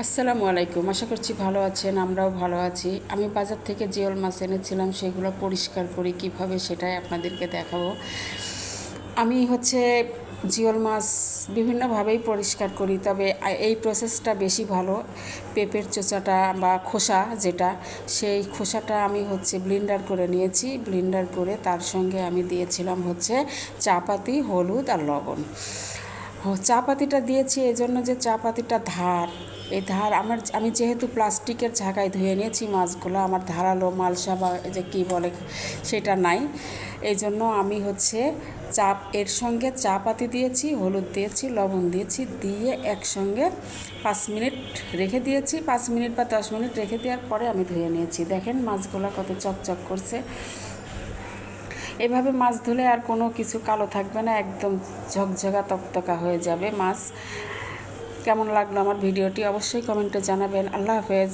আসসালামু আলাইকুম। আশা করছি ভালো আছেন, আমরাও ভালো আছি। আমি বাজার থেকে জিওল মাছ এনেছিলাম, সেগুলো পরিষ্কার করি কীভাবে সেটাই আপনাদেরকে দেখাবো। আমি জিওল মাছ বিভিন্নভাবেই পরিষ্কার করি, তবে এই প্রসেসটা বেশি ভালো। পেঁপের চোচাটা বা খোসা যেটা, সেই খোসাটা আমি ব্লেন্ডার করে নিয়েছি। ব্লেন্ডার করে তার সঙ্গে আমি দিয়েছিলাম চা পাতি, হলুদ আর লবণ। চা পাতিটা দিয়েছি এই জন্য যে চা পাতিটা ধার, এই ধার আমি যেহেতু প্লাস্টিকের ঝাঁকায় ধুয়ে নিয়েছি মাছগুলো, আমার ধারালো মালসা বা যে কী বলে সেটা নাই। এই জন্য আমি এর সঙ্গে চা পাতি দিয়েছি, হলুদ দিয়েছি, লবণ দিয়েছি, দিয়ে একসঙ্গে 5 মিনিট রেখে দিয়েছি। 5 মিনিট বা 10 মিনিট রেখে দেওয়ার পরে আমি ধুয়ে নিয়েছি। দেখেন মাছগুলো কত চকচক করছে। এভাবে মাছ ধুলে আর কোনো কিছু কালো থাকবে না, একদম ঝকঝকা তকতকা হয়ে যাবে মাছ। কেমন লাগলো আমার ভিডিওটি অবশ্যই কমেন্টে জানাবেন। আল্লাহ হাফেজ।